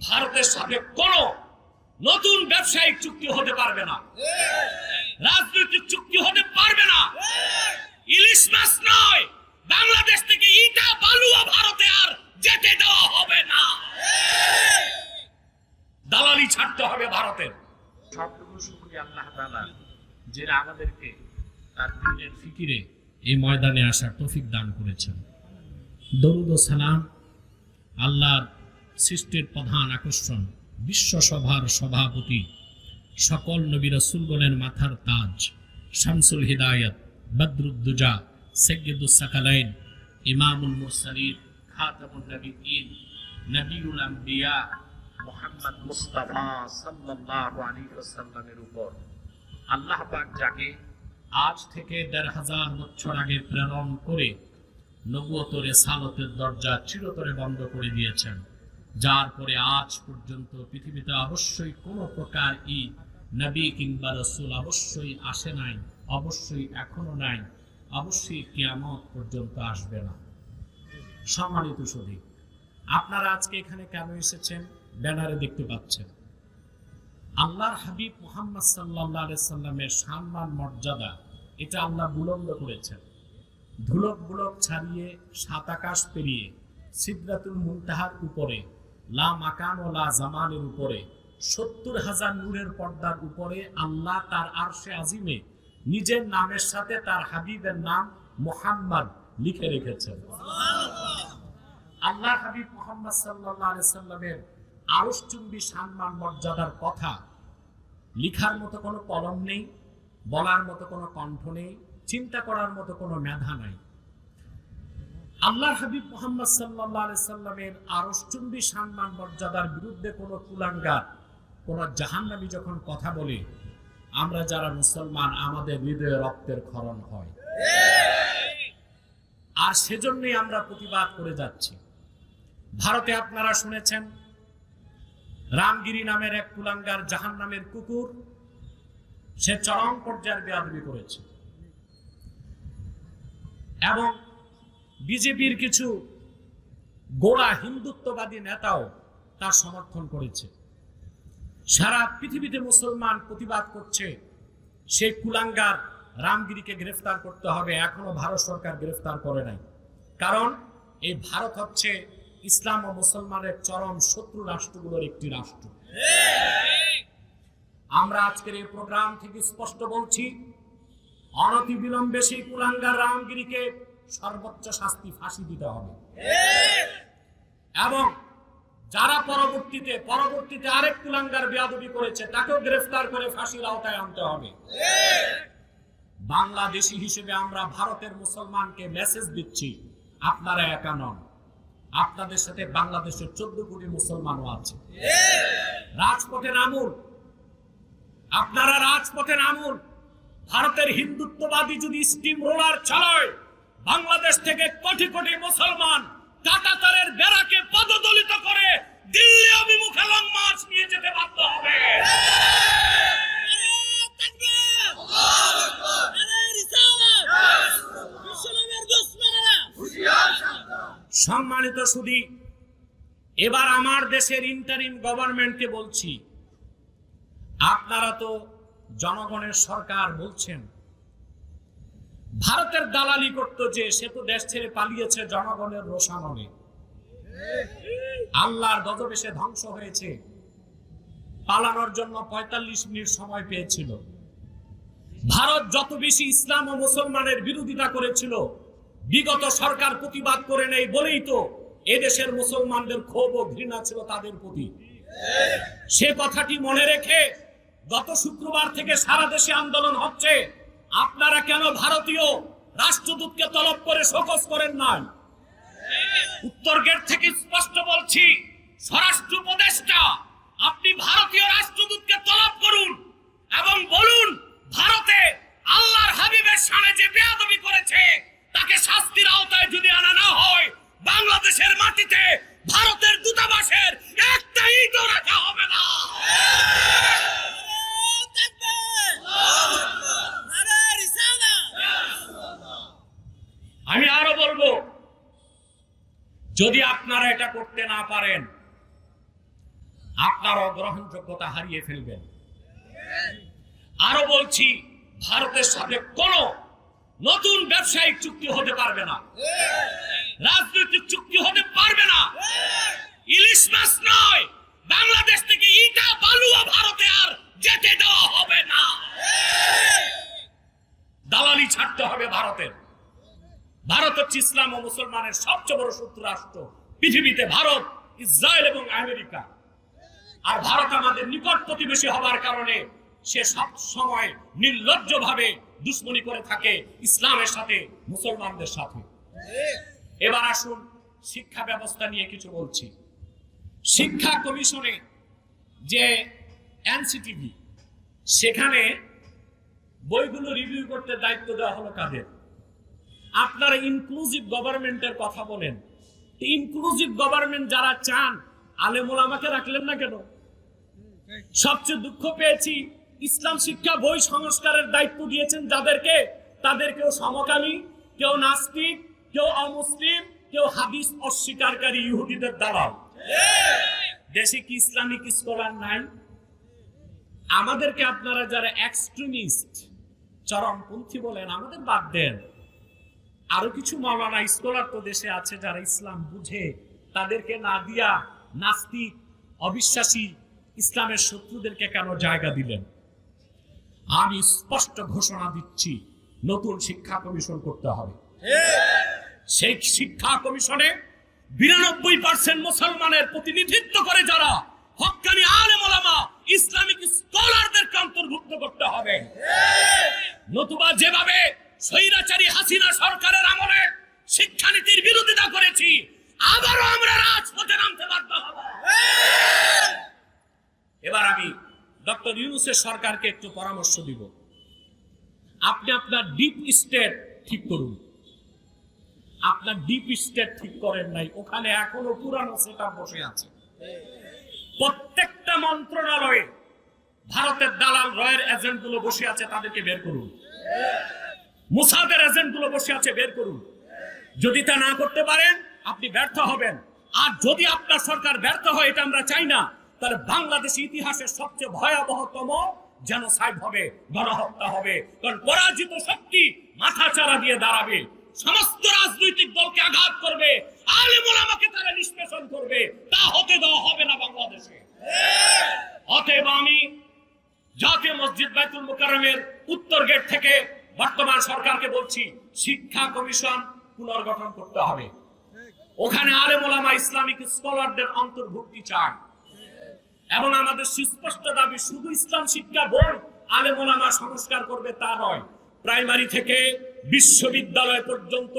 ভারতের সাথে কোনো নতুন ব্যবসায়িক চুক্তি হতে পারবে না, রাজনৈতিক চুক্তি হতে পারবে না। ইলিশ মাছ নয়, বাংলাদেশ থেকে ইটা বালুয়া ভারতে আর যেতে দেওয়া হবে না। দালালি ছাড়তে হবে ভারতের। সবটুকু শুকরিয়া আল্লাহ তাআলা যিনি আমাদেরকে তার দ্বীনের ফিকিরে এই ময়দানে আসার তৌফিক দান করেছেন। দরুদ ও সালাম আল্লাহর সৃষ্টির প্রধান আকর্ষণ, বিশ্বসভার সভাপতি, সকল নবী রাসূলগণের মাথার তাজ, শামসুল হিদায়াত, বদরুদ্দুজা, সাইয়্যিদুস সাকালাইন, ইমামুল মুরসালিন, খাতামুন নবিয়্যিন, নবিয়ুল আম্বিয়া মুহাম্মদ মুস্তাফা সাল্লাল্লাহু আলাইহি ওয়াসাল্লামের উপর আল্লাহ পাক যাকে আজ থেকে ১৫০০ বছর আগে প্রেরণ করে নবুয়ত রিসালাতের দরজা চিরতরে বন্ধ করে দিয়েছেন, যার পরে আজ পর্যন্ত পৃথিবীতে অবশ্যই কোনো প্রকার নবী কিংবা রাসূল অবশ্যই আসে নাই, অবশ্যই এখনো নাই, অবশ্যই কিয়ামত পর্যন্ত আসবে না। সম্মানিত সুধী, আপনারা আজকে এখানে কেন এসেছেন ব্যানারে দেখতে পাচ্ছেন। আল্লাহর হাবিব মুহাম্মদ সাল্লাল্লাহু আলাইহি সাল্লামের সম্মান মর্যাদা এটা আল্লাহ বুলন্দ করেছেন। ধুলক বুলক ছাড়িয়ে সাত আকাশ পেরিয়ে সিদরাতুল মুনতাহার উপরে, লা মাকান ও লা জামানের উপরে, ৭০,০০০ নূরের পর্দার উপরে আল্লাহ তার আরশে আজিমে নিজের নামের সাথে তার হাবিবের নাম মুহাম্মদ লিখে রেখেছেন। আল্লাহ হাবিব মুহাম্মদ সাল্লাল্লাহু আলাইহি সাল্লামের আরশচুম্বী সম্মান মর্যাদার কথা লিখার মতো কোনো কলম নেই, বলার মতো কোনো কণ্ঠ নেই, চিন্তা করার মতো কোনো মেধা নাই। আল্লাহর হাবিব মুহাম্মদ সাল্লাল্লাহু আলাইহি সাল্লামের আরশচুম্বী সম্মান মর্যাদার বিরুদ্ধে কোনো কুলাঙ্গার, কোনো জাহান্নামী যখন কথা বলে, আমরা যারা মুসলমান আমাদের হৃদয়ে রক্তের ক্ষরণ হয়, আর সেজন্যই আমরা প্রতিবাদ করে যাচ্ছি। ভারতে আপনারা শুনেছেন রামগিরি নামের এক কুলাঙ্গার জাহান্নামের কুকুর, সে চরম পর্যায়ের বেয়াদবি করেছে এবং বিজেপির কিছু গোড়া হিন্দুত্ববাদী নেতাও তার সমর্থন করেছে। সারা পৃথিবীতে মুসলমান প্রতিবাদ করছে সেই কুলাঙ্গার রামগিরিকে গ্রেফতার করতে হবে। এখনো ভারত সরকার গ্রেফতার করে নাই, কারণ এই ভারত হচ্ছে ইসলাম ও মুসলমানের চরম শত্রু রাষ্ট্রগুলোর একটি রাষ্ট্র। আমরা আজকের এই প্রোগ্রাম থেকে স্পষ্ট বলছি, অনতিবিলম্বে সেই কুলাঙ্গার রামগিরিকে সর্বোচ্চ শাস্তি, ফাঁসি দিতে হবে এবং যারা পরবর্তীতে আরেক কুলাঙ্গার বেয়াদবি করেছে তাকেও গ্রেফতার করে ফাঁসির আওতায় আনতে হবে। বাংলাদেশী হিসেবে আমরা ভারতের মুসলমানকে মেসেজ দিচ্ছি, আপনারা একা নন, আপনাদের সাথে বাংলাদেশের 14 কোটি মুসলমানও আছে। রাজপথে নামুন, আপনারা রাজপথে নামুন। ভারতের হিন্দুত্ববাদী যদি স্টিম রোলার চালায়, বাংলাদেশ থেকে কোটি কোটি মুসলমান কাঁটাতারের বেড়াকে পদদলিত করে দিল্লি অভিমুখে লং মার্চ নিয়ে যেতে বাধ্য হবে। সম্মানিত সুধী, এবার আমার দেশের ইন্টারিম গভর্নমেন্টকে বলছি, আপনারা তো জনগণের সরকার বলছেন, ভারতের দালালি করতো যে সে তো দেশ ছেড়ে পালিয়েছে জনগণের রোষানলে, আল্লাহর গজবে সে ধ্বংস হয়েছে। পালানোর জন্য ৪৫ মিনিট সময় পেয়েছিল। ভারত যত বেশি ইসলাম ও মুসলমানের বিরোধিতা করেছিল, বিগত সরকার প্রতিবাদ করে নেই বলেই তো এদেশের মুসলমানদের ক্ষোভ ও ঘৃণা ছিল তাদের প্রতি। সে কথাটি মনে রেখে গত শুক্রবার থেকে সারা দেশে আন্দোলন হচ্ছে। আপনারা কেন ভারতীয় রাষ্ট্রদূতকে তলব করে শোকজ করেন নাই? উত্তর গেট থেকে স্পষ্ট বলছি, স্বরাষ্ট্র উপদেষ্টা আপনি ভারতীয় রাষ্ট্রদূতকে তলব করুন এবং বলুন, ভারতে আল্লাহর হাবিবের শানে যে বেয়াদবি করেছে তাকে শাস্তির আওতায় যদি আনা না হয়, বাংলাদেশের মাটিতে ভারতের দূতাবাসের একটা ইটও রাখা হবে না। আমি আরো বলবো, যদি আপনারা এটা করতে না পারেন, আপনারাও গ্রহণযোগ্যতা হারিয়ে ফেলবেন। আরো বলছি, ভারতের সাথে কোন নতুন ব্যবসায়িক চুক্তি হতে পারবে না, রাজনৈতিক চুক্তি হতে পারবে না। ইলিশ মাছ নয়, বাংলাদেশ থেকে ইটা বালুয়া ভারতে আর যেতে দেওয়া হবে না। দালালি ছাড়তে হবে ভারতের। ভারত হচ্ছে ইসলাম ও মুসলমানের সবচেয়ে বড় শত্রু রাষ্ট্র পৃথিবীতে, ভারত, ইসরায়েল এবং আমেরিকা। আর ভারত আমাদের নিকট প্রতিবেশী হবার কারণে সে সব সময় নির্লজ্জভাবে দুশ্মনী করে থাকে ইসলামের সাথে, মুসলমানদের সাথে। এবার আসুন শিক্ষা ব্যবস্থা নিয়ে কিছু বলছি। শিক্ষা কমিশনে যে এনসিটিভি, সেখানে বইগুলো রিভিউ করতে দায়িত্ব দেওয়া হলো কাদের? আপনারা ইনক্লুসিভ গভর্নমেন্টের কথা বলেন, ইনক্লুসিভ গভর্নমেন্ট যারা চান, আলেম ওলামাকে রাখলেন না কেন? সবচেয়ে দুঃখ পেয়েছি, ইসলাম শিক্ষা বই সংস্কারের দায়িত্ব দিয়েছেন যাদেরকে, তাদের কেউ সমকামী, কেউ নাস্তিক, কেউ অমুসলিম, কেউ হাদিস অস্বীকারী ইহুদিদের দালাল। দেশে কি ইসলামিক স্কলার নাই? আমাদেরকে আপনারা যারা এক্সট্রিমিস্ট, চরমপন্থী বলেন, আমাদের বাদ দেন। আরো কিছু মাওলানা স্কলার তো দেশে আছে যারা ইসলাম বুঝে, তাদেরকে না দিয়া নাস্তিক, অবিশ্বাসী, ইসলামের শত্রুদেরকে কেন জায়গা দিলেন? আমি স্পষ্ট ঘোষণা দিচ্ছি, নতুন শিক্ষা কমিশন করতে হবে। সেই শিক্ষা কমিশনে 92% মুসলমানের প্রতিনিধিত্ব করে যারা হক্কানি আলেম ওলামা, ইসলামিক স্কলারদেরকে অন্তর্ভুক্ত করতে হবে। নতুবা যেভাবে স্বৈরাচারী হাসিনা সরকারের আমলে শিক্ষানীতির বিরোধিতা করেছি, আবারও আমরা রাজপথে নামতে বাধ্য হব। এবার আমি ডক্টর ইউনূসের সরকারকে একটু পরামর্শ দিব। আপনি আপনার ডিপ স্টেট ঠিক করুন। আপনার ডিপ স্টেট ঠিক করেন নাই, ওখানে এখনো পুরানো সেটআপ বসে আছে। প্রত্যেকটা মন্ত্রণালয়ে ভারতের দালাল রয়ের এজেন্ট গুলো বসে আছে, তাদেরকে বের করুন। মুসাদের এজেন্ট গুলো বসে আছে, বের করুন। যদি তা না করতে পারেন, আপনি ব্যর্থ হবেন। আর যদি আপনার সরকার ব্যর্থ হয়, এটা আমরা চাই না, তাহলে বাংলাদেশ ইতিহাসের সবচেয়ে ভয়াবহতম জেনোসাইড হবে, গণহত্যা হবে। কারণ পরাজিত শক্তি মাথাচাড়া দিয়ে দাঁড়াবে, সমস্ত রাজনৈতিক দলকে আঘাত করবে, আলেম ওলামাকে তারা নিষ্পেষণ করবে। তা হতে দেওয়া হবে না বাংলাদেশে। অতএব আমি জাতীয় মসজিদ বাইতুল মুকাররমের উত্তর গেট থেকে বর্তমান সরকারকে বলছি, শিক্ষা কমিশন পুনর্গঠন করতে হবে। ওখানে আলেম ওলামা, ইসলামিক স্কলারদের অন্তর্ভুক্তি চাই। এবং আমাদের সুস্পষ্ট দাবি, শুধু ইসলাম শিক্ষা বোর্ড আলেম ওলামা সংস্কার করবে তা নয়, প্রাইমারি থেকে বিশ্ববিদ্যালয় পর্যন্ত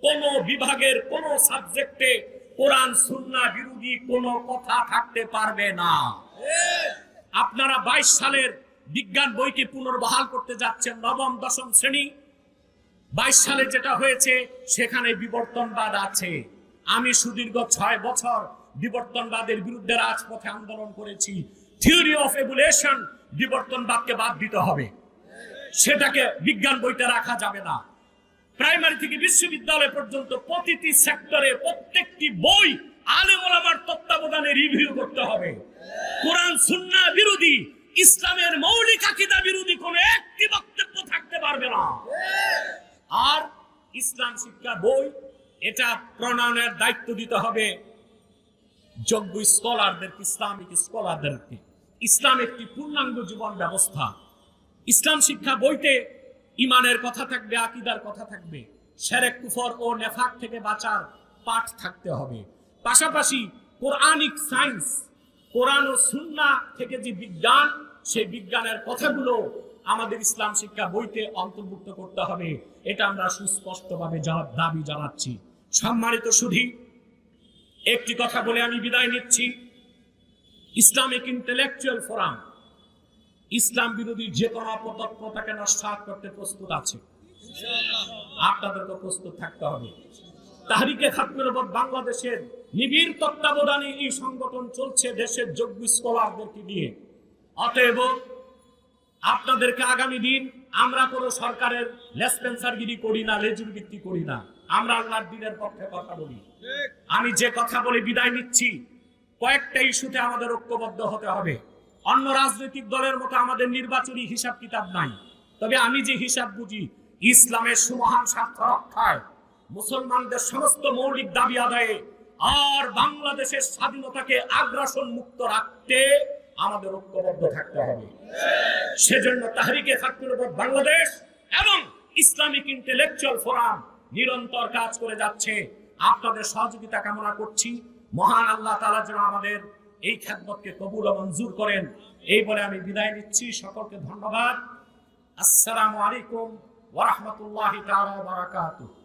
কোন বিভাগের কোন সাবজেক্টে কোরআন সুন্নাহ বিরোধী কোনো কথা থাকতে পারবে না। আপনারা 22 সালের বিজ্ঞান বইকে পুনর্বহাল করতে যাচ্ছেন, নবম দশম শ্রেণী। 22 সালে যেটা হয়েছে সেখানে বিবর্তনবাদ আছে। আমি সুদীর্ঘ 6 বছর বিবর্তনবাদের বিরুদ্ধে রাজপথে আন্দোলন করেছি। থিওরি অফ এভলিউশন, বিবর্তনবাদকে বাদ দিতে হবে, সেটাকে বিজ্ঞান বইতে রাখা যাবে না। প্রাইমারি থেকে বিশ্ববিদ্যালয় পর্যন্ত প্রতিটি সেক্টরে প্রত্যেকটি বই আলেম ওলামার তত্ত্বাবধানে রিভিউ করতে হবে। কোরআন সুন্নাহ বিরোধী, ইসলামের মৌলিক আকীদা বিরোধী কোন একটি বক্তব্য থাকতে পারবে না। আর ইসলাম শিক্ষা বই, এটা প্রণয়নের দায়িত্ব দিতে হবে যোগ্য স্কলারদেরকে, ইসলামিক স্কলারদেরকে। ইসলাম একটি পূর্ণাঙ্গ জীবন ব্যবস্থা। ইসলাম শিক্ষা বইতে ইমানের কথা থাকবে, আকীদার কথা থাকবে, শিরক কুফর ও নেফাক থেকে বাঁচার পাঠ থাকতে হবে। পাশাপাশি কোরআনিক সায়েন্স, কোরআন ও সুন্নাহ থেকে যে বিজ্ঞান, সেই বিজ্ঞানের কথাগুলো আমাদের ইসলাম শিক্ষা বইতে অন্তর্ভুক্ত করতে হবে। এটা আমরা সুস্পষ্টভাবে দাবি জানাচ্ছি। সম্মানিত সুধী, একটি কথা বলে আমি বিদায় নিচ্ছি। ইসলামিক ইন্টেলেকচুয়াল ফোরাম ইসলাম বিরোধী যে কোনো অপতৎপরতাকে নস্যাৎ করতে প্রস্তুত আছে। আপনাদেরকে প্রস্তুত থাকতে হবে। তাহরিকে খাতমে নবুওয়াত বাংলাদেশের নিবিড় তত্ত্বাবধানে এই সংগঠন চলছে দেশের যোগ্য স্কলারদেরকে নিয়ে। অতএব আপনাদেরকে আগামী দিন, আমরা কোনো সরকারের লেসপেন্সারগিরি করি না, লেজুর ভিত্তি করি না, আমরা আল্লাহর দ্বীনের পক্ষে কথা বলি। আমি যে কথা বলে বিদায় নিচ্ছি, কয়েকটা ইস্যুতে আমাদের ঐক্যবদ্ধ হতে হবে। অন্য রাজনৈতিক দলের মতো আমাদের নির্বাচনী হিসাব কিতাব নাই, তবে আমি যে হিসাব বুঝি, ইসলামের সুমহান স্বার্থ রক্ষায়, মুসলমানদের সমস্ত মৌলিক দাবি আদায়ে আর বাংলাদেশের স্বাধীনতাকে আগ্রাসন মুক্ত রাখতে আমাদের ঐক্যবদ্ধ থাকতে হবে। সেজন্য তাহরিকে ছাত্রপদ বাংলাদেশ এবং ইসলামিক ইন্টেলেকচুয়াল ফোরাম নিরন্তর কাজ করে যাচ্ছে। আপনাদের সহযোগিতা কামনা করছি। মহান আল্লাহ তাআলা যেন আমাদের এই খেদমতকে কবুল ও মঞ্জুর করেন। এই বলে আমি বিদায় নিচ্ছি। সকলকে ধন্যবাদ। আসসালামু আলাইকুম ওয়া রাহমাতুল্লাহি তাআলা ওয়া বারাকাতুহু।